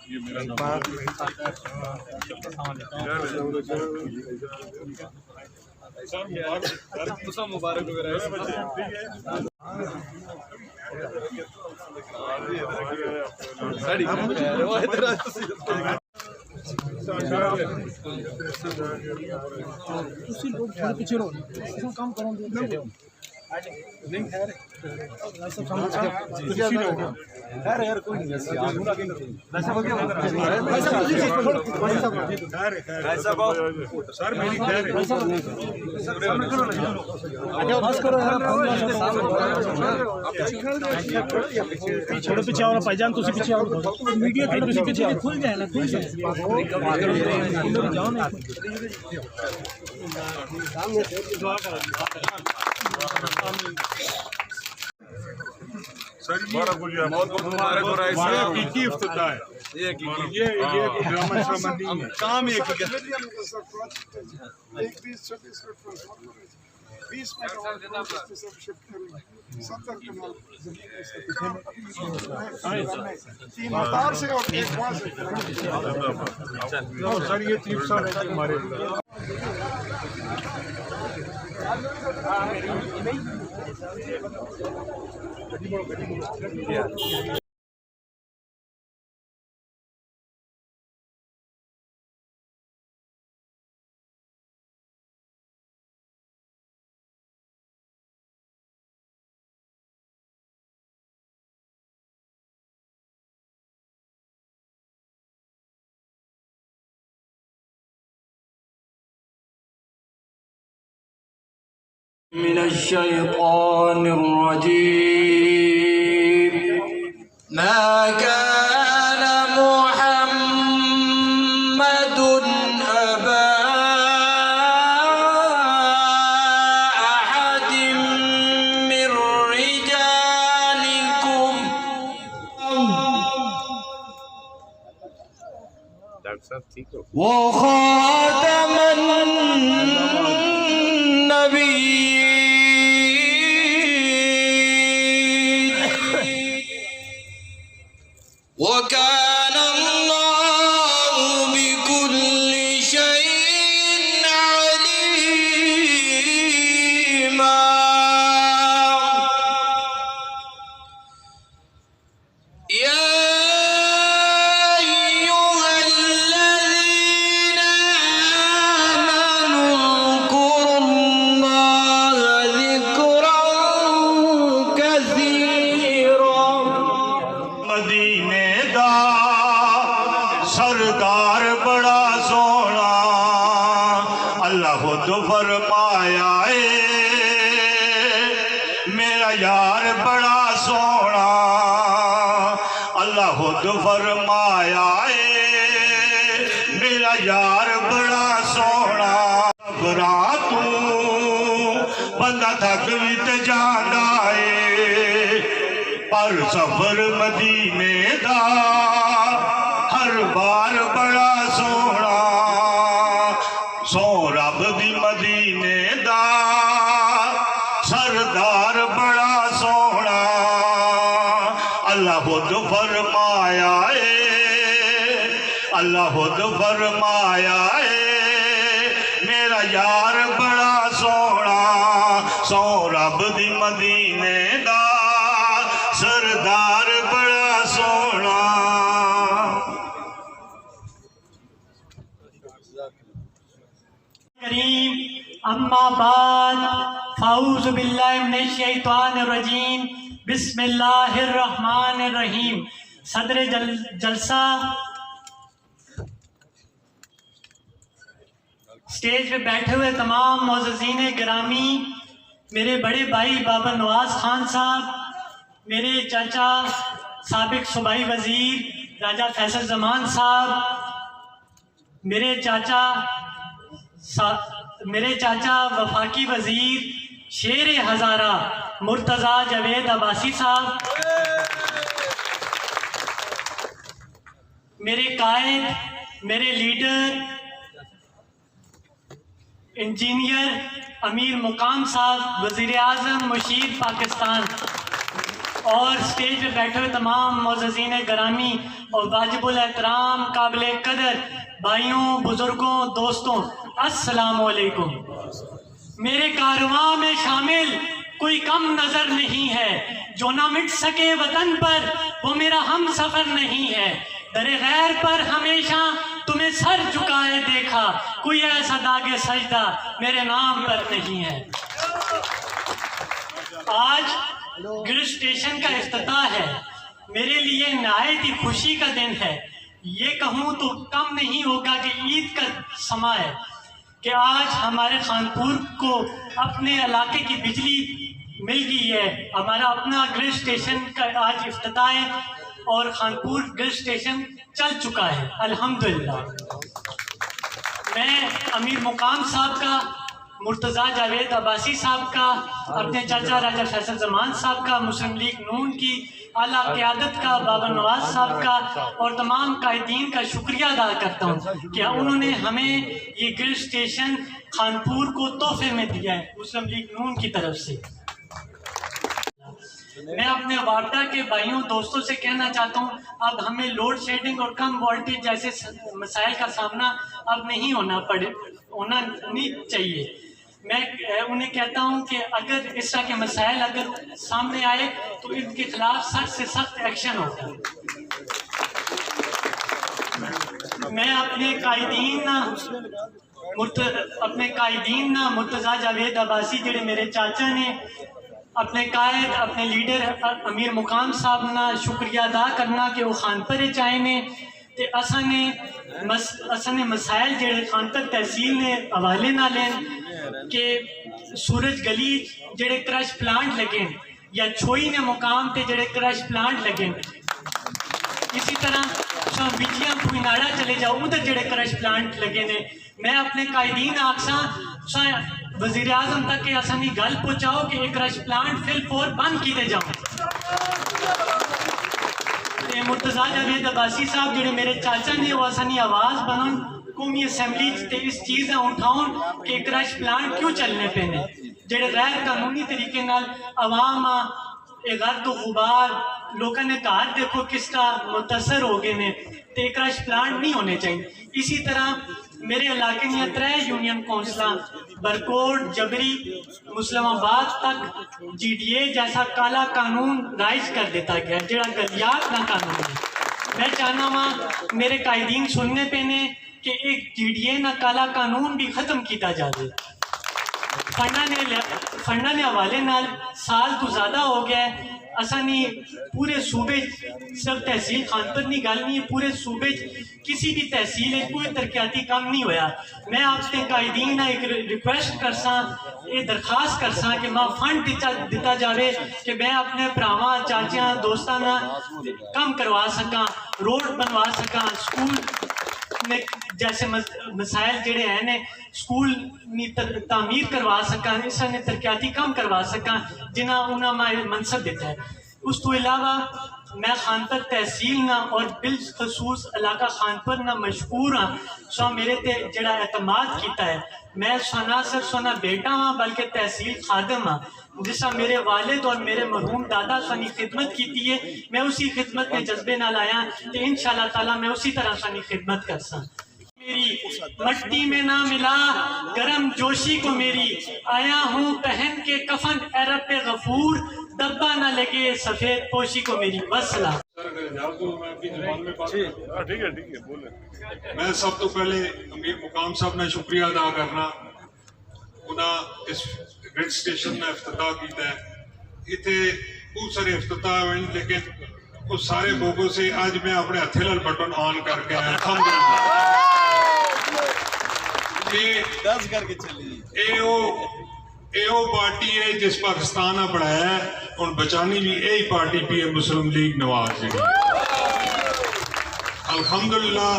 یہ میرا نام مبارک وغیرہ چھوڑو پیچھے آؤ بھائی جان، تسی پیچھے آؤ میڈیا کے تسی پیچھے آؤ، کھل جائے نا کھل جائے جاؤ نا دعا کرو موت کو مبارک ہو رہا ہے، یہ حقیقی افتتاح ہے، یہ ڈرامہ شرامہ نہیں ہے، کام ایک ہی ہے۔ سر یہ چیف صاحب ہے ہمارے من الشيطان الرجيم ما كان محمد أبا أحد من رجالكم وخاتم وكان الله بكل شيء عليما يا أيها الذين آمنوا اذكروا الله ذكرا كثيرا مدینے دا سردار بڑا سونا اللہ خود فرمایا ہے میرا یار بڑا سونا اللہ خود فرمایا ہے میرا یار بڑا سونا براتوں بندہ تھک بھی تے جانا ہے پر سفر مدینے دا ہر بار بڑا سونا سو رب دی مدینے دا سردار بڑا سونا اللہ خود فرمایا ہے اللہ خود فرمایا ہے میرا یار بڑا سونا سو رب دی مدینے دا سردار بڑا سونا کریم اما بعد فاعوذ باللہ من الشیطان الرجیم بسم اللہ الرحمن الرحیم صدر جلسہ سٹیج پہ بیٹھے ہوئے تمام معززین گرامی، میرے بڑے بھائی بابا نواز خان صاحب، میرے چاچا سابق صوبائی وزیر راجہ فیصل زمان صاحب، میرے چاچا وفاقی وزیر شیر ہزارہ مرتضیٰ جاوید عباسی صاحب، میرے قائد، میرے لیڈر انجینئر امیر مقام صاحب، وزیر اعظم مشیر پاکستان، اور اسٹیج پہ بیٹھے ہوئے تمام معززین گرامی اور واجب الاحترام قابل قدر بھائیوں، بزرگوں، دوستوں، السلام علیکم۔ میرے کارواں میں شامل کوئی کم نظر نہیں ہے، جو نہ مٹ سکے وطن پر وہ میرا ہم سفر نہیں ہے۔ در غیر پر ہمیشہ تمہیں سر جھکائے دیکھا، کوئی ایسا داغ سجدہ میرے نام پر نہیں ہے۔ آج گرل اسٹیشن کا افتتاح ہے، میرے لیے نہایت ہی خوشی کا دن ہے۔ یہ کہوں تو کم نہیں ہوگا کہ عید کا سماں ہے کہ آج ہمارے خانپور کو اپنے علاقے کی بجلی مل گئی ہے۔ ہمارا اپنا گرل اسٹیشن کا آج افتتاح ہے اور خانپور گرل اسٹیشن چل چکا ہے الحمدللہ۔ میں امیر مقام صاحب کا، مرتضیٰ جاوید عباسی صاحب کا، اپنے چاچا راجہ فیصل زمان صاحب کا، مسلم لیگ نون کی اعلیٰ قیادت کا، بابر نواز صاحب کا اور تمام قائدین کا شکریہ ادا کرتا ہوں کہ انہوں نے ہمیں یہ گرل اسٹیشن خانپور کو تحفے میں دیا ہے مسلم لیگ نون کی طرف سے۔ میں اپنے وارڈا کے بھائیوں دوستوں سے کہنا چاہتا ہوں، اب ہمیں لوڈ شیڈنگ اور کم وولٹیج جیسے مسائل کا سامنا اب نہیں ہونا نہیں چاہیے۔ میں انہیں کہتا ہوں کہ اگر اس طرح کے مسائل اگر سامنے آئے تو ان کے خلاف سخت سے سخت ایکشن ہوگا۔ میں اپنے قائدین مرتضیٰ جاوید عباسی جڑے میرے چاچا نے، اپنے قائد، اپنے لیڈر امیر مقام صاحب نا شکریہ ادا کرنا کہ وہ خانپر چائے نے تے اساں نے مسائل جڑے خانپر تحصیل نے حوالے نہ لین کہ سورج گلی جڑے کرش پلانٹ لگیں یا چھوئی نے مقام تے جڑے کرش پلانٹ لگیں، اسی طرح بجلیاں پوئناڑا چلے جاؤ ادھر جڑے کرش پلانٹ لگے نے۔ میں اپنے قائدین آکساں وزیر اعظم تک کہ اسانی گل پہنچاؤ کہ ایک کرش پلانٹ فل فور بند کیتے جاؤ۔ مرتضیٰ جاوید عباسی صاحب جڑے میرے چاچا نے وہ اسانی آواز بنن قومی اسمبلی تے اس چیز اٹھاؤن کہ کرش پلانٹ کیوں چلنے پہ نے جڑے غیر قانونی طریقے نال عوام غرد و غبار لوگوں نے گھر دیکھو کس طرح متاثر ہو گئے نے تے کرش پلانٹ نہیں ہونے چاہیے۔ اسی طرح میرے علاقے میں 3 یونین کونسلاں برکوٹ، جبری، مسلم آباد تک جی ڈی اے جیسا کالا قانون رائج کر دیتا گیا جڑا گلیات نہ قانون ہے۔ میں چاہنا وہاں میرے قائدین سننے پہ نے کہ ایک جی ڈی اے نہ کالا قانون بھی ختم کیتا جائے۔ فنڈا نے حوالے نال سال تو زیادہ ہو گیا ہے، اسانی پورے صوبے صرف تحصیل خانپور نہیں گل نہیں، پورے صوبے کسی بھی تحصیل ہے کوئی ترقیاتی کام نہیں ہویا۔ میں آپ کے قائدین ایک ریکویسٹ کرساں، یہ درخواست کرساں کہ ماں فنڈ دیتا جاوے کہ میں اپنے پراواں چاچیاں دوستاں کم کروا سکاں، روڈ بنوا سکاں، سکول میں جیسے مسائل جڑے ہیں نے سکول تعمیر کروا سکاں، اس نے ترقیاتی کام کروا سکاں جنہاں انہاں میں منصب دیتا ہے۔ اس تو علاوہ میں خانپور تحصیل نہ اور بالخصوص علاقہ خانپور نہ مشکور ہاں سو میرے تے جڑا اعتماد کیتا ہے۔ میں نہ صرف سونا بیٹا ہاں بلکہ تحصیل خادم ہاں، جس طرح میرے والد اور میرے مرحوم دادا سانی خدمت کیتی ہے، میں اسی خدمت میں جذبے نال آیا کہ انشاءاللہ تعالیٰ میں اسی طرح سانی خدمت کرساں۔ میری مٹی میں نہ ملا گرم جوشی کو میری، آیا ہوں پہن کے کفن اے رب غفور، دبا نہ لگے سفید پوشی کو میری۔ وسلام۔ میں سب تو پہلے امیر مقام صاحب نے شکریہ ادا کرنا، انہاں اس گرل اسٹیشن نے افتتاح کیتا ہے۔ اتنے بہت سارے افتتاح ہوئے لیکن اس سارے لوگوں سے آج میں اپنے ہتھے نال بٹن آن کر کے ایو پارٹی ہے جس پاکستان نے بڑھایا ہے، اور بچانی بھی یہی پارٹی پی ہے مسلم لیگ نواز جی۔ الحمدللہ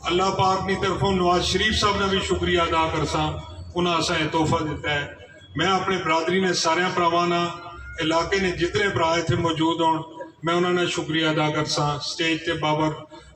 اللہ پاک کی طرفوں نواز شریف صاحب نے بھی شکریہ ادا کرساں، انہاں اساں یہ تحفہ دیتا ہے۔ میں اپنے برادری نے سارے پراوانا علاقے نے جتنے برا اتنے موجود ہوں میں انہوں نے شکریہ ادا کرساں۔ سٹیج تے بابر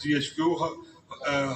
GHQ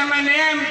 MNA MP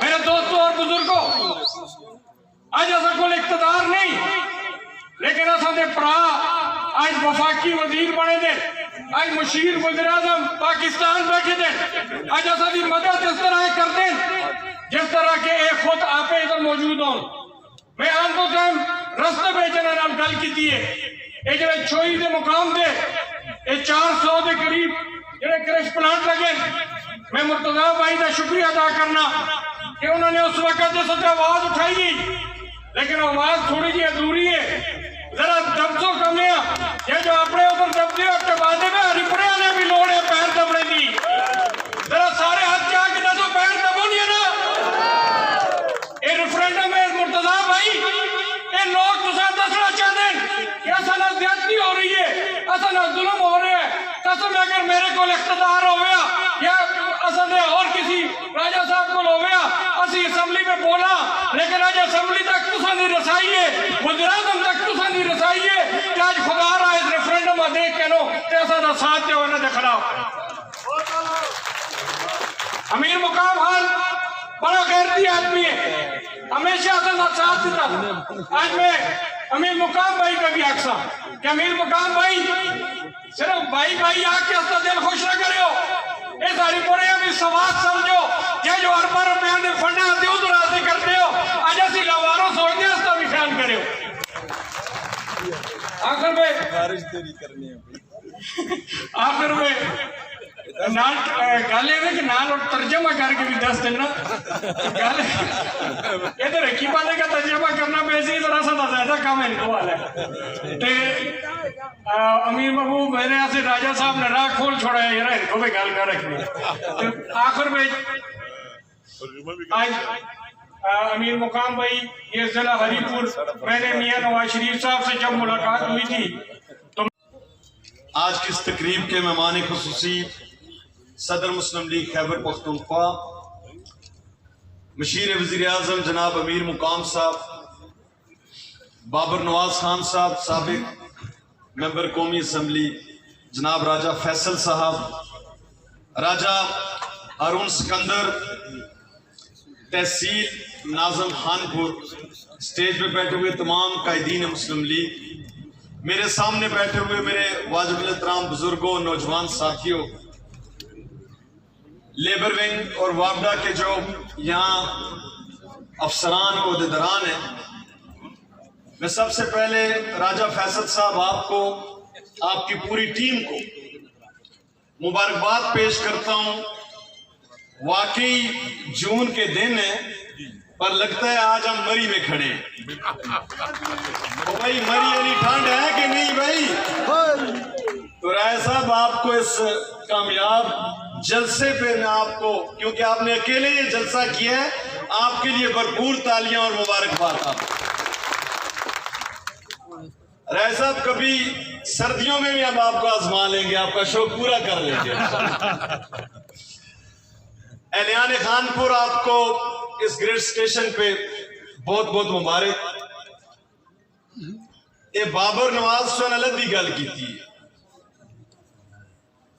میرے دوستوں اور بزرگوں آج ایسا کوئی اقتدار نہیں لیکن ایسا دے پرا آج وفاقی وزیر بنے دے آج مشیر وزیراعظم پاکستان بیٹھے دے آج ایسا دی مدد اس طرح کر دیں جس طرح کے ایک خود آپ ادھر موجود ہوں. میں آن تو ٹائم رستے پہ جنہاں نام گل کی دیئے یہ جنہاں چھوئی دے مقام دے یہ 400 دے قریب جنہاں کرش پلانٹ لگے. میں مرتضیٰ بھائی دا شکریہ ادا کرنا کہ انہوں نے اس وقت جس سے آواز اٹھائی گئی لیکن آواز تھوڑی جی ادھوری ہے ذرا دبسوں کمیں یہ جو اپنے ادھر دبدے اور ٹبادے میں ہری پڑے آنے بھی لوڑے پیر دبڑے دی ذرا سارے ہاتھ کیا کہ دسو پیر دبو نہیں ہے نا. یہ ریفرینڈم ہے مرتضیٰ بھائی یہ لوگ تسا دسنا چاہتے ہیں کہ ایسا نہ زیادتی ہو رہی ہے ایسا نہ ظلم ہو رہا ہے قسم اگر میرے کو اقتدار ہو گیا یا اصل نے اور کسی راجہ صاحب کو ہو گیا اسی اسمبلی میں بولا لیکن آج اسمبلی تک تسا نہیں رسائی ہے وزیراعظم تک تسا نہیں رسائی ہے کہ آج خدا رہا اس ریفرینڈم دیکھ کے نو ایسا نہ ساتھ دے ہونے دے خلاف. امیر مقام حال بڑا غیرتی آدمی ہے ہمیشہ اصل نہ ساتھ دیتا. آج میں امیر مقام بھائی کا بھی اکسا کہ امیر مقام بھائی صرف بھائی بھائی آگ کے اصلا دل خوش نہ کرے ہو یہ ساری پورے ابھی سواد سمجھو یہ جو اربا روپیہ نے فنڈے آتے ہو تو راضی کرتے ہو آج ایسی لواروں سوچ دے اس کا بھی خیال کرے ہو. آخر میں گالے میں کہ نال اور ترجمہ کر کے بھی دس دینا یہ تو رکھی پانے کا ترجمہ کرنا پیسی ذرا سا زیادہ کام ہے انکو والا ہے. امیر محبوب میرے یہاں سے راجہ صاحب نے راہ کھول چھوڑا ہے یہ ان کو بھی گال کر رکھنی. آخر میں آج امیر مقام بھائی یہ ضلع ہری پور میں نے میاں نواز شریف صاحب سے جب ملاقات ہوئی تھی تو آج کی اس تقریب کے مہمان خصوصی صدر مسلم لیگ خیبر پختونخوا مشیر وزیر اعظم جناب امیر مقام صاحب بابر نواز خان صاحب سابق ممبر قومی اسمبلی جناب راجہ فیصل صاحب راجہ ہارون سکندر تحصیل ناظم خانپور سٹیج پہ بیٹھے ہوئے تمام قائدین مسلم لیگ میرے سامنے بیٹھے ہوئے میرے واجب الاحترام بزرگوں نوجوان ساتھیوں لیبر ونگ اور وابڈا کے جو یہاں افسران عہدیداران ہیں میں سب سے پہلے راجہ فیصل صاحب آپ کو آپ کی پوری ٹیم کو مبارکباد پیش کرتا ہوں. واقعی جون کے دن ہے پر لگتا ہے آج ہم مری میں کھڑے ہیں. بھائی مری علی ٹھنڈ ہے کہ نہیں بھائی؟ تو رائے صاحب آپ کو اس کامیاب جلسے پہ میں آپ کو کیونکہ آپ نے اکیلے یہ جلسہ کیا ہے آپ کے لیے بھرپور تالیاں اور مبارکباد. آپ رائے صاحب کبھی سردیوں میں بھی ہم آپ کو آزما لیں گے آپ کا شوق پورا کر لیں گے. اہلیان خانپور آپ کو اس گریڈ سٹیشن پہ بہت بہت مبارک. یہ بابر نواز سن الگ دی گل کی تھی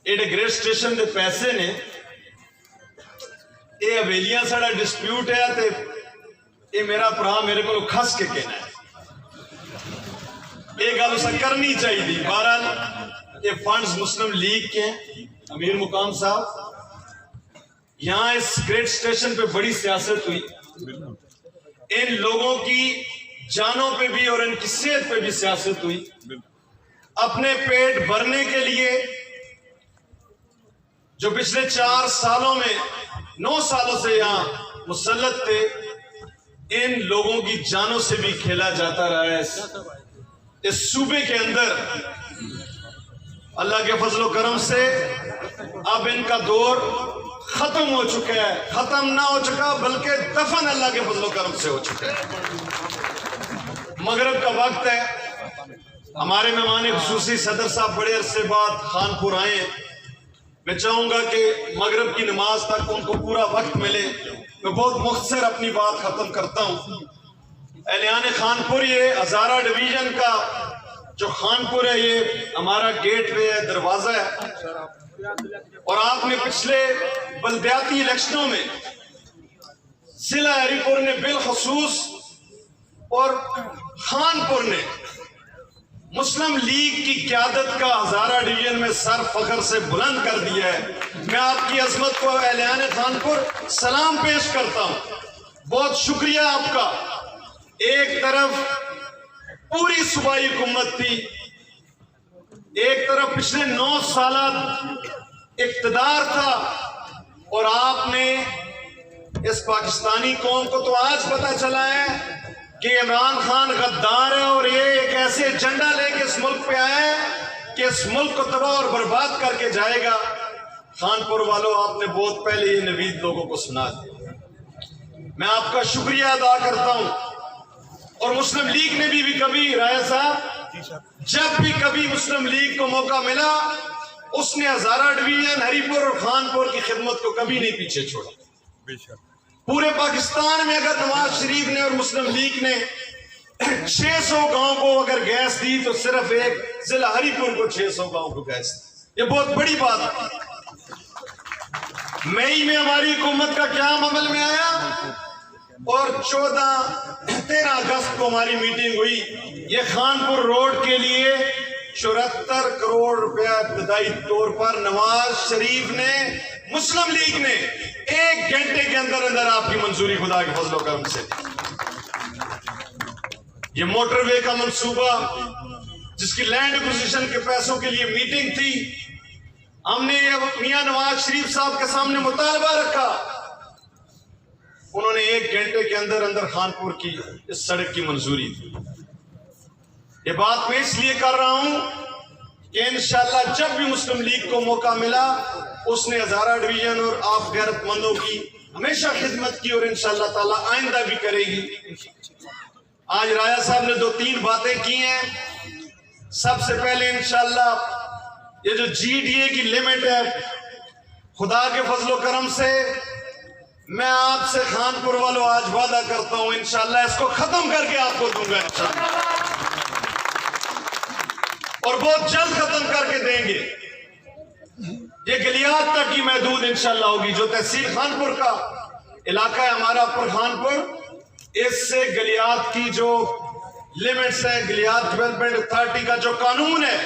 یہ گریڈ سٹیشن دے پیسے نے یہ حویلیاں ساڑا ڈسپیوٹ ہے تے یہ میرا پرا میرے کو کھس کے کہنا ہے یہ گل اسا کرنی چاہیے. بہرحال یہ فنڈز مسلم لیگ کے ہیں. امیر مقام صاحب یہاں اس گریڈ سٹیشن پہ بڑی سیاست ہوئی ان لوگوں کی جانوں پہ بھی اور ان کی صحت پہ بھی سیاست ہوئی. اپنے پیٹ بھرنے کے لیے جو پچھلے 4 سالوں میں 9 سالوں سے یہاں مسلط تھے ان لوگوں کی جانوں سے بھی کھیلا جاتا رہا ہے. اس صوبے کے اندر اللہ کے فضل و کرم سے اب ان کا دور ختم ہو چکا ہے. ختم نہ ہو چکا بلکہ دفن اللہ کے فضل و کرم سے ہو چکا ہے. مغرب کا وقت ہے. ہمارے مہمان خصوصی صدر صاحب بڑے عرصے بعد خانپور آئے ہیں. میں چاہوں گا کہ مغرب کی نماز تک ان کو پورا وقت ملے. میں بہت مختصر اپنی بات ختم کرتا ہوں. اہلیان خانپور یہ ہزارہ ڈویژن کا جو خانپور ہے یہ ہمارا گیٹ وے ہے، دروازہ ہے، اور آپ نے پچھلے بلدیاتی الیکشنوں میں ضلع ہری پور نے بالخصوص اور خانپور نے مسلم لیگ کی قیادت کا ہزارہ ڈویژن میں سر فخر سے بلند کر دیا ہے۔ میں آپ کی عظمت کو اہلیان خانپور سلام پیش کرتا ہوں، بہت شکریہ آپ کا۔ ایک طرف پوری صوبائی حکومت تھی، ایک طرف پچھلے 9 سالہ اقتدار تھا، اور آپ نے اس پاکستانی قوم کو تو آج پتہ چلا ہے کہ عمران خان غدار ہے، اور یہ ایک ایسے ایجنڈا لے کے اس ملک پہ آئے ہیں کہ اس ملک کو تباہ اور برباد کر کے جائے گا۔ خانپور والوں، آپ نے بہت پہلے یہ نوید لوگوں کو سنا دیا، میں آپ کا شکریہ ادا کرتا ہوں۔ اور مسلم لیگ نے بھی کبھی، رایا صاحب، جب بھی کبھی مسلم لیگ کو موقع ملا، اس نے ہزارہ ڈویژن، ہری پور اور خانپور کی خدمت کو کبھی نہیں پیچھے چھوڑا۔ پورے پاکستان میں اگر نواز شریف نے اور مسلم لیگ نے 600 گاؤں کو اگر گیس دی تو صرف ایک ضلع ہری پور کو 600 گاؤں کو گیس دی۔ یہ بہت بڑی بات ہے۔ مئی میں ہماری حکومت کا قیام عمل میں آیا، اور 13 اگست کو ہماری میٹنگ ہوئی۔ یہ خانپور روڈ کے لیے 74 کروڑ روپیہ ابتدائی طور پر نواز شریف نے، مسلم لیگ نے 1 گھنٹے کے اندر اندر آپ کی منظوری خدا کے فضل و کرم سے دی۔ یہ موٹر وے کا منصوبہ جس کی لینڈ ایکوزیشن کے پیسوں کے لیے میٹنگ تھی، ہم نے میاں نواز شریف صاحب کے سامنے مطالبہ رکھا، انہوں نے 1 گھنٹے کے اندر اندر خانپور کی اس سڑک کی منظوری دی۔ یہ بات میں اس لیے کر رہا ہوں کہ انشاءاللہ جب بھی مسلم لیگ کو موقع ملا، اس نے ہزارہ ڈویژن اور آپ غیرت مندوں کی ہمیشہ خدمت کی، اور انشاءاللہ تعالی آئندہ بھی کرے گی۔ آج رایا صاحب نے 2-3 باتیں کی ہیں۔ سب سے پہلے انشاءاللہ یہ جو GDA کی لمٹ ہے، خدا کے فضل و کرم سے میں آپ سے خانپور والوں آج وعدہ کرتا ہوں انشاءاللہ اس کو ختم کر کے آپ کو دوں گا انشاءاللہ، اور بہت جلد ختم کر کے دیں گے۔ یہ گلیات تک کی محدود انشاءاللہ ہوگی۔ جو تحصیل خانپور کا علاقہ ہے ہمارا اپر خانپور، اس سے گلیات کی جو لیمٹس ہے، گلیات ڈیولپمنٹ اتھارٹی کا جو قانون ہے،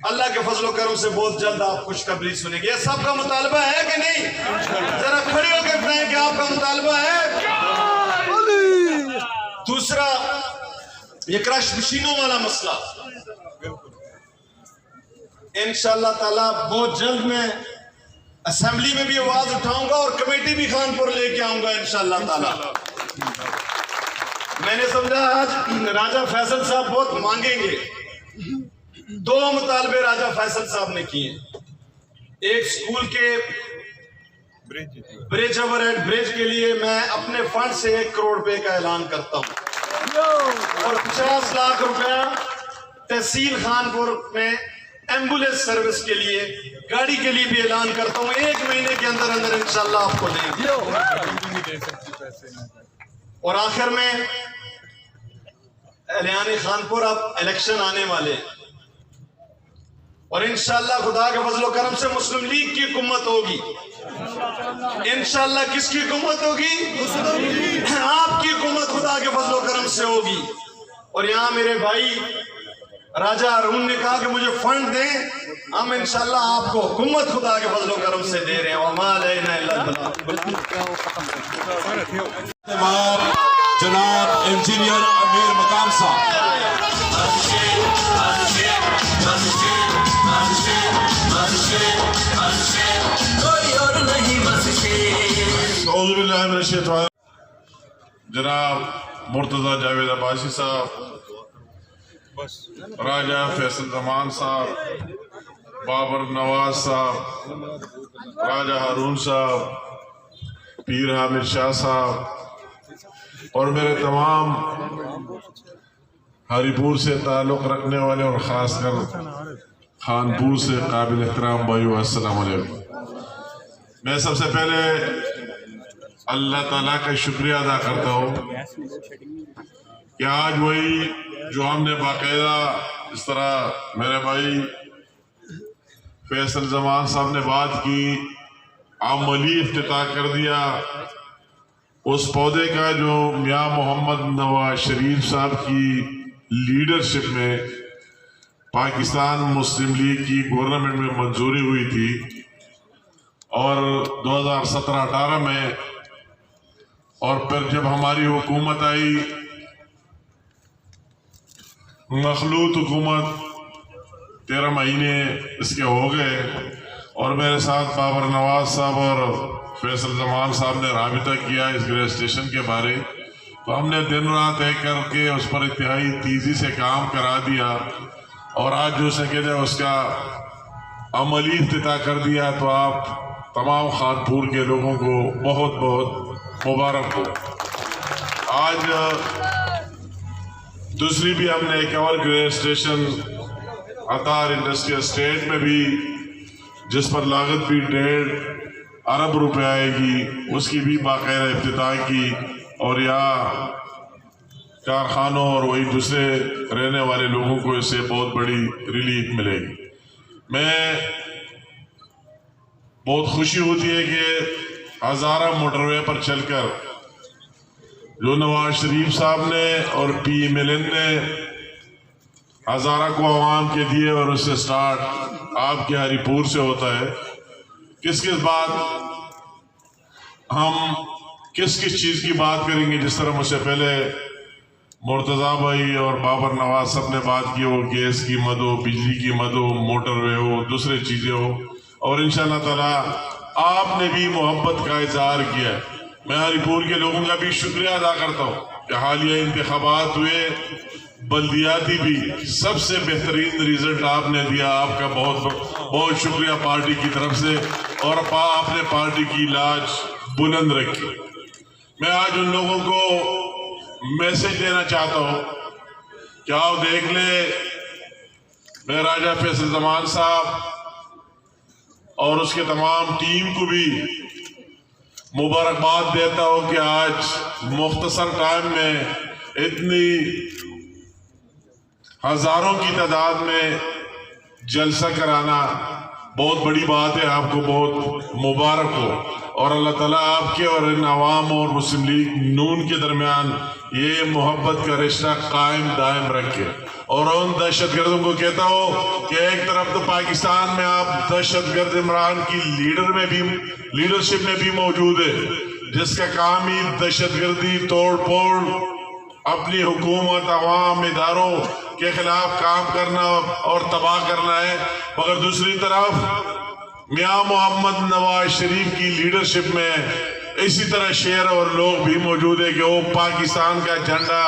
اللہ کے فضل و کرم سے بہت جلد آپ خوشخبری سنیں گے۔ یہ سب کا مطالبہ ہے کہ نہیں؟ ذرا کھڑے ہو کے بتائیں کہ آپ کا مطالبہ ہے۔ دوسرا، یہ کرش مشینوں والا مسئلہ انشاءاللہ تعالیٰ بہت جلد میں اسمبلی میں بھی آواز اٹھاؤں گا، اور کمیٹی بھی خانپور لے کے آؤں گا انشاءاللہ تعالیٰ۔ میں نے سمجھا آج راجہ فیصل صاحب بہت مانگیں گے۔ 2 مطالبے راجہ فیصل صاحب نے کیے ہیں۔ ایک سکول کے برج اوور ہیڈ برج کے لیے میں اپنے فنڈ سے 1 کروڑ روپے کا اعلان کرتا ہوں، اور 50 لاکھ روپیہ تحصیل خانپور میں ایمبولینس سروس کے لیے، گاڑی کے لیے بھی اعلان کرتا ہوں۔ 1 مہینے کے اندر اندر انشاءاللہ آپ کو دیں گے۔ اور آخر میں اہلیان خانپور، اب الیکشن آنے والے ہیں، اور انشاءاللہ خدا کے فضل و کرم سے مسلم لیگ کی حکومت ہوگی۔ انشاءاللہ کس کی حکومت ہوگی؟ آپ کی حکومت خدا کے فضل و کرم سے ہوگی۔ اور یہاں میرے بھائی راجہ ہارون نے کہا کہ مجھے فنڈ دیں، ہم انشاءاللہ آپ کو حکومت خدا کے فضل و کرم سے دے رہے ہیں۔ وما علینا الا البلاغ۔ جناب انجینئر امیر مقام صاحب۔ اعوذ باللہ من الشیطان۔ جناب مرتضی جاوید عباسی صاحب، راجہ فیصل زمان صاحب، بابر نواز صاحب، راجہ ہارون صاحب، پیر حامد شاہ صاحب، اور میرے تمام ہری پور سے تعلق رکھنے والے اور خاص کر خانپور سے قابل احترام بھائیو، السلام علیکم۔ میں سب سے پہلے اللہ تعالیٰ کا شکریہ ادا کرتا ہوں کہ آج وہی جو ہم نے باقاعدہ اس طرح میرے بھائی فیصل زمان صاحب نے بات کی، عملی افتتاح کر دیا اس پودے کا جو میاں محمد نواز شریف صاحب کی لیڈرشپ میں پاکستان مسلم لیگ کی گورنمنٹ میں منظوری ہوئی تھی، اور 2017-18 میں، اور پھر جب ہماری حکومت آئی مخلوط حکومت 13 مہینے اس کے ہو گئے، اور میرے ساتھ بابر نواز صاحب اور فیصل زمان صاحب نے رابطہ کیا اس گریڈ اسٹیشن کے بارے، تو ہم نے دن رات ایک کر کے اس پر انتہائی تیزی سے کام کرا دیا، اور آج جو سکے اس کا عملی افتتاح کر دیا۔ تو آپ تمام خانپور کے لوگوں کو بہت بہت مبارک ہو۔ آج دوسری بھی ہم نے ایک اور grade station Attar industrial estate میں بھی، جس پر لاگت بھی 1.5 ارب روپے آئے گی، اس کی بھی باقاعدہ افتتاح کی، اور یہاں کارخانوں اور وہی دوسرے رہنے والے لوگوں کو اس سے بہت بڑی ریلیف ملے گی۔ میں بہت خوشی ہوتی ہے کہ ہزارہ موٹر وے پر چل کر جو نواز شریف صاحب نے اور پی ملن نے ہزارہ کو عوام کے دیے، اور اس سے سٹارٹ آپ کے ہری پور سے ہوتا ہے۔ کس بات ہم کس چیز کی بات کریں گے؟ جس طرح مجھ سے پہلے مرتضیٰ بھائی اور بابر نواز صاحب نے بات کی، وہ گیس کی مد ہو، بجلی کی مد ہو، موٹر وے ہو، دوسرے چیزیں ہو، اور انشاءاللہ تعالی آپ نے بھی محبت کا اظہار کیا ہے۔ میں ہری پور کے لوگوں کا بھی شکریہ ادا کرتا ہوں کہ حالیہ انتخابات ہوئے، بلدیاتی بھی سب سے بہترین ریزلٹ آپ نے دیا۔ آپ کا بہت بہت شکریہ پارٹی کی طرف سے، اور آپ نے پارٹی کی لاج بلند رکھی۔ میں آج ان لوگوں کو میسج دینا چاہتا ہوں کہ آپ دیکھ لیں، میں راجہ فیصل زمان صاحب اور اس کے تمام ٹیم کو بھی مبارکباد دیتا ہوں کہ آج مختصر ٹائم میں اتنی ہزاروں کی تعداد میں جلسہ کرانا بہت بڑی بات ہے۔ آپ کو بہت مبارک ہو، اور اللہ تعالیٰ آپ کے اور ان عوام اور مسلم لیگ نون کے درمیان یہ محبت کا رشتہ قائم دائم رکھے۔ اور ان دہشت گردوں کو کہتا ہوں کہ ایک طرف تو پاکستان میں آپ دہشت گرد عمران کی لیڈرشپ میں بھی موجود ہے، جس کا کام ہی دہشت گردی، توڑ پھوڑ، اپنی حکومت، عوام، اداروں کے خلاف کام کرنا اور تباہ کرنا ہے، مگر دوسری طرف میاں محمد نواز شریف کی لیڈرشپ میں اسی طرح شہر اور لوگ بھی موجود ہیں کہ وہ پاکستان کا جھنڈا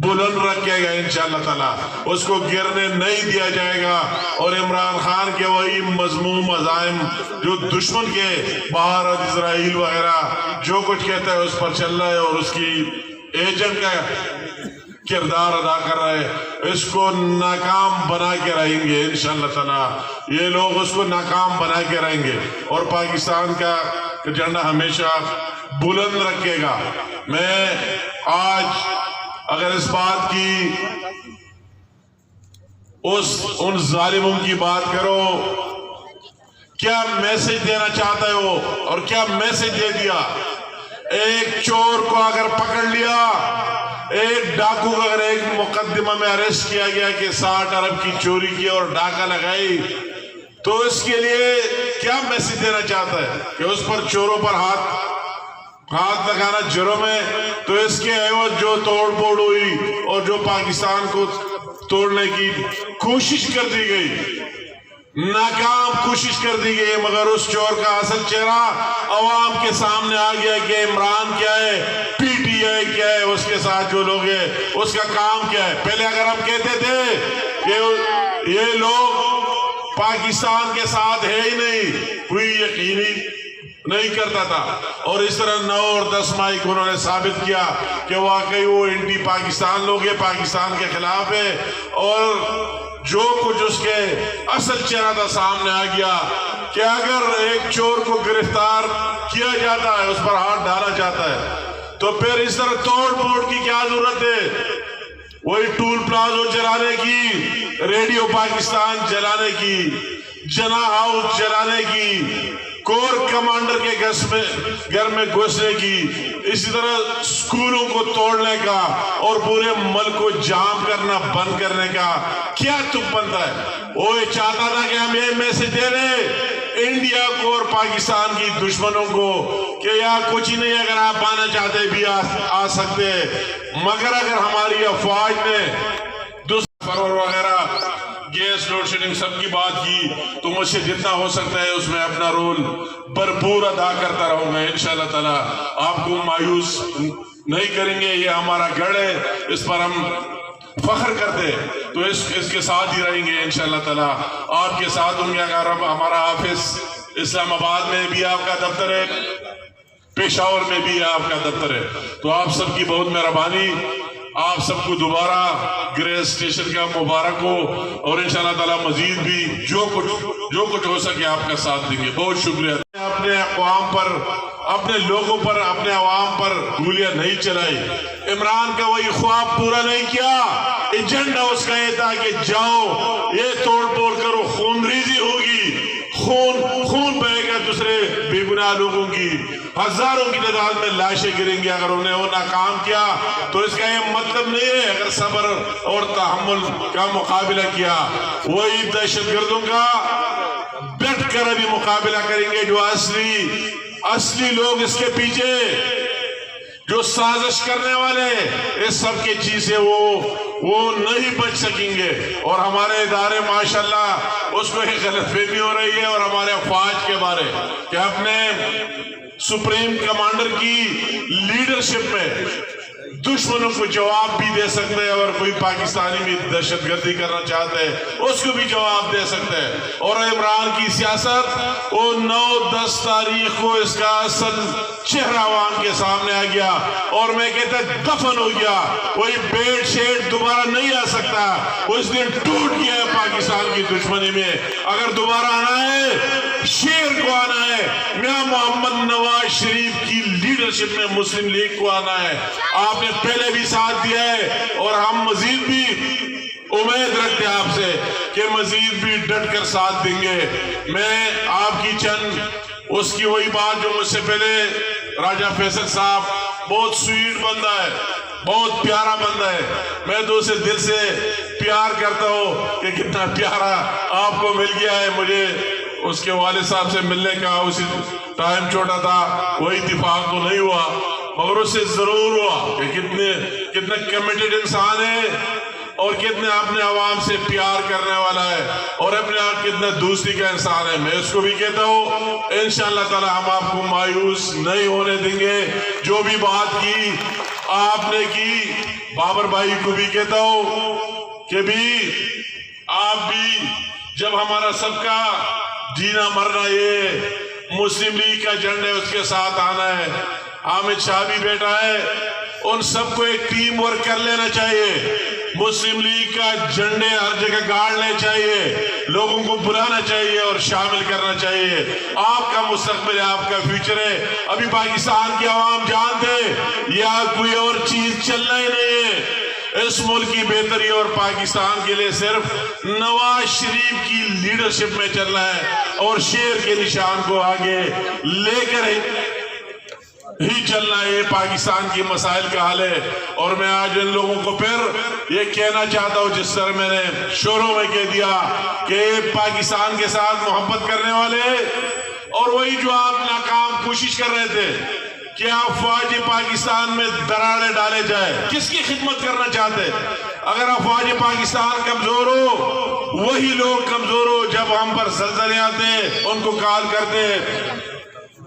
بلند رکھے گا انشاءاللہ تعالیٰ، اس کو گرنے نہیں دیا جائے گا، اور عمران خان کے وہی مذموم عزائم جو دشمن کے بھارت، اسرائیل وغیرہ جو کچھ کہتا ہے اس پر چل رہا ہے، اور اس کی ایجنٹ کا کردار ادا کر رہا ہے، اس کو ناکام بنا کے رہیں گے انشاءاللہ تعالیٰ۔ یہ لوگ اس کو ناکام بنا کے رہیں گے، اور پاکستان کا جھنڈا ہمیشہ بلند رکھے گا۔ میں آج اگر اس بات کی ان ظالموں کی بات کرو، کیا میسج دینا چاہتا ہے وہ، اور کیا میسج دے دیا؟ ایک چور کو اگر پکڑ لیا، ایک ڈاکو کو اگر ایک مقدمہ میں اریسٹ کیا گیا کہ 60 ارب کی چوری کی اور ڈاکہ لگائی، تو اس کے لیے کیا میسج دینا چاہتا ہے کہ اس پر چوروں پر ہاتھ لگانا جرم ہے؟ تو اس کے عوض جو توڑ پھوڑ ہوئی اور جو پاکستان کو توڑنے کی کوشش کر دی گئی، ناکام کوشش کر دی گئی، مگر اس چور کا اصل چہرہ عوام کے سامنے آ گیا کہ عمران کیا ہے، پی ٹی آئی کیا ہے، اس کے ساتھ جو لوگ ہیں اس کا کام کیا ہے۔ پہلے اگر ہم کہتے تھے کہ یہ لوگ پاکستان کے ساتھ ہے ہی نہیں، کوئی یقینی نہیں کرتا تھا، اور اس طرح 9 اور 10 مائی کو انہوں نے ثابت کیا کہ واقعی وہ انٹی پاکستان لوگ ہیں، پاکستان کے خلاف ہے، اور جو کچھ اس کے اصل چہرہ تھا سامنے آ گیا کہ اگر ایک چور کو گرفتار کیا جاتا ہے، اس پر ہاتھ ڈالا جاتا ہے، تو پھر اس طرح توڑ پھوڑ کی کیا ضرورت ہے؟ وہی ٹول پلازو جلانے کی، ریڈیو پاکستان جلانے کی، جنا ہاؤس جلانے کی، کور کمانڈر کے گھر میں گھسنے کی، اسی طرح سکولوں کو توڑنے کا اور پورے ملک کو جام کرنا بند کرنے کا کیا تک بنتا ہے؟ وہ چاہتا تھا کہ ہم یہ میسج دے دیں انڈیا کو اور پاکستان کی دشمنوں کو کہ یار کچھ ہی نہیں، اگر آپ آنا چاہتے بھی آ سکتے، مگر اگر ہماری افواج نے دوسرے وغیرہ گیس لوڈ شیڈنگ سب کی بات کی تو مجھ سے جتنا ہو سکتا ہے اس میں اپنا رول بھرپور ادا کرتا رہوں گا انشاءاللہ تعالی. آپ کو مایوس نہیں کریں گے، یہ ہمارا گڑھ ہے، اس پر ہم فخر کرتے تو اس کے ساتھ ہی رہیں گے انشاءاللہ تعالی. آپ کے ساتھ ہوں گے. اگر ہمارا آفس اسلام آباد میں بھی آپ کا دفتر ہے، پشاور میں بھی آپ کا دفتر ہے، تو آپ سب کی بہت مہربانی. آپ سب کو دوبارہ گریس اسٹیشن کا مبارک ہو، اور انشاءاللہ تعالی مزید بھی جو کچھ ہو سکے آپ کا ساتھ دیں گے. بہت شکریہ. اپنے اقوام پر، اپنے لوگوں پر، اپنے عوام پر گولیاں نہیں چلائی. عمران کا وہی خواب پورا نہیں کیا. ایجنڈا اس کا یہ تھا کہ جاؤ یہ توڑ پھوڑ کرو، خون ریزی ہوگی، خون بہے گا دوسرے بے گناہ لوگوں کی، ہزاروں کی تعداد میں لاشیں گریں گی. اگر انہیں وہ ناکام کیا تو اس کا یہ مطلب نہیں ہے. اگر صبر اور تحمل کا مقابلہ کیا، وہی دہشت گردوں کا ڈٹ کر ابھی مقابلہ کریں گے. جو اصلی لوگ اس کے پیچھے، جو سازش کرنے والے، اس سب کے چیزیں وہ نہیں بچ سکیں گے. اور ہمارے ادارے ماشاءاللہ اس کو ایک غلط فہمی ہو رہی ہے، اور ہمارے افواج کے بارے کہ اپنے سپریم کمانڈر کی لیڈرشپ میں دشمنوں کو جواب بھی دے سکتے ہیں، اور کوئی پاکستانی بھی دہشت گردی کرنا چاہتے ہیں اس کو بھی جواب دے سکتے ہیں. اور عمران کی سیاست وہ 9-10 تاریخ کو اس کا اصل چہرہ عوام کے سامنے آ گیا، اور میں کہتا دفن ہو گیا. کوئی بیڈ شیڈ دوبارہ نہیں آ سکتا. وہ اس دن ٹوٹ گیا ہے پاکستان کی دشمنی میں. اگر دوبارہ آنا ہے، شیر کو آنا ہے، میاں محمد نواز شریف کی لیڈرشپ میں مسلم لیگ کو آنا ہے. آپ نے پہلے بھی ساتھ دیا ہے، اور ہم مزید بھی امید رکھتے ہیں آپ سے کہ مزید بھی ڈٹ کر ساتھ دیں گے. میں آپ کی چند اس کی وہی بات جو مجھ سے پہلے راجہ فیصل صاحب بہت سویٹ بندہ ہے، بہت پیارا بندہ ہے. میں تو اسے دل سے پیار کرتا ہوں کہ کتنا پیارا آپ کو مل گیا ہے. مجھے اس کے والد صاحب سے ملنے کا اسی ٹائم چھوٹا تھا، وہی اتفاق تو نہیں ہوا، مگر اس سے ضرور ہوا کہ کتنے کمیٹڈ انسان ہے، اور کتنے اپنے عوام سے پیار کرنے والا ہے، اور اپنے آپ کتنا دوستی کا انسان ہے. میں اس کو بھی کہتا ہوں انشاءاللہ تعالی ہم آپ کو مایوس نہیں ہونے دیں گے. جو بھی بات کی آپ نے کی، بابر بھائی کو بھی کہتا ہوں کہ بھی آپ بھی جب ہمارا سب کا جینا مرنا یہ مسلم لیگ کا جھنڈا ہے اس کے ساتھ آنا ہے. حامد شاہ بھی بیٹا ہے، ان سب کو ایک ٹیم ورک کر لینا چاہیے. مسلم لیگ کا جھنڈے ہر جگہ گاڑنے چاہیے، لوگوں کو بلانا چاہیے اور شامل کرنا چاہیے. آپ کا مستقبل ہے، آپ کا فیوچر ہے. ابھی پاکستان کی عوام جانتے یا کوئی اور چیز چلنا ہی نہیں ہے. اس ملک کی بہتری اور پاکستان کے لیے صرف نواز شریف کی لیڈرشپ میں چلنا ہے، اور شیر کے نشان کو آگے لے کر ہی چلنا ہے. یہ پاکستان کی مسائل کا حل ہے. اور میں آج ان لوگوں کو پھر یہ کہنا چاہتا ہوں جس طرح میں نے شروع میں کہہ دیا کہ پاکستان کے ساتھ محبت کرنے والے، اور وہی جو آپ ناکام کوشش کر رہے تھے کہ افواج پاکستان میں دراڑیں ڈالے جائے، کس کی خدمت کرنا چاہتے؟ اگر افواج پاکستان کمزور ہو، وہی لوگ کمزور ہو جب ہم پر زلزلے آتے ان کو کال کرتے،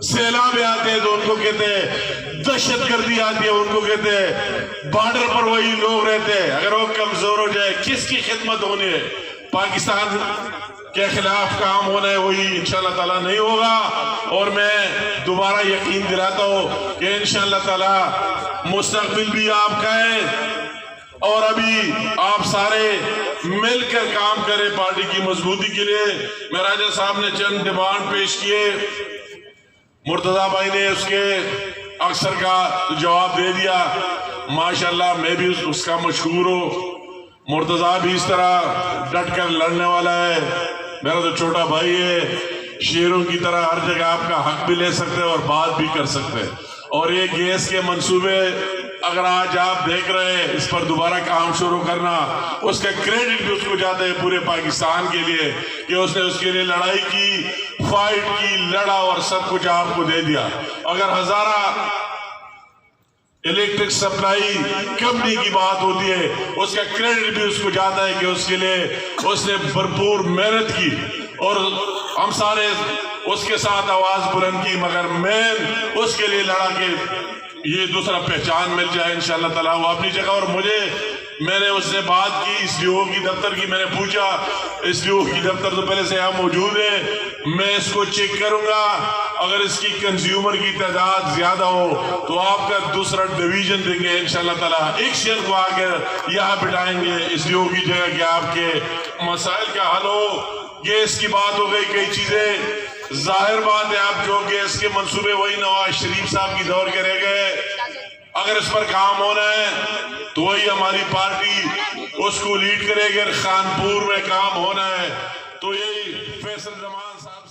سیلاب آتے تو ان کو کہتے، دہشت گردی آتی ہے ان کو کہتے، بارڈر پر وہی لوگ رہتے. اگر وہ کمزور ہو جائے کس کی خدمت ہونی ہے؟ پاکستان کے خلاف کام ہونا ہے، وہی انشاءاللہ تعالیٰ نہیں ہوگا. اور میں دوبارہ یقین دلاتا ہوں کہ انشاءاللہ تعالیٰ مستقبل بھی آپ کا ہے، اور ابھی آپ سارے مل کر کام کریں پارٹی کی مضبوطی کے لیے. میں راجہ صاحب نے چند ڈیمانڈ پیش کیے، مرتضیٰ بھائی نے اس کے اکثر کا جواب دے دیا، ماشاءاللہ میں بھی اس کا مشکور ہوں۔ مرتضیٰ بھی اس طرح ڈٹ کر لڑنے والا ہے، میرا تو چھوٹا بھائی ہے، شیروں کی طرح ہر جگہ آپ کا حق بھی لے سکتے اور بات بھی کر سکتے۔ اور یہ گیس کے منصوبے اگر آج آپ دیکھ رہے ہیں، اس پر دوبارہ کام شروع کرنا، اس کا کریڈٹ بھی اس کو جاتا ہے پورے پاکستان کے لیے کہ اس نے اس کے لیے لڑائی کی، فائٹ کی، لڑا اور سب کچھ آپ کو دے دیا۔ اگر ہزارہ الیکٹرک سپلائی کمپنی کی بات ہوتی ہے، اس کا کریڈٹ بھی اس کو جاتا ہے کہ اس کے لیے اس نے بھرپور محنت کی اور ہم سارے اس کے ساتھ آواز بلند کی، مگر مین اس کے لیے لڑا کہ یہ دوسرا پہچان مل جائے انشاءاللہ تعالیٰ وہ اپنی جگہ۔ اور میں نے اس سے بات کی اس لیو کی دفتر کی، میں نے پوچھا اس لیو کی دفتر تو پہلے سے یہاں موجود ہے، میں اس کو چیک کروں گا، اگر اس کی کنزیومر کی تعداد زیادہ ہو تو آپ کا دوسرا ڈویژن دیں گے انشاءاللہ تعالیٰ، ایکشن کو آ کر یہاں بٹھائیں گے اس لیو کی جگہ کہ آپ کے مسائل کا حل ہو۔ گیس کی بات ہو گئی، کئی چیزیں ظاہر بات ہے، آپ جو گیس کے منصوبے وہی نواز شریف صاحب کی دور کے رہ گئے، اگر اس پر کام ہونا ہے تو وہی ہماری پارٹی اس کو لیڈ کرے گی، خانپور میں کام ہونا ہے تو یہی فیصل زمان صاحب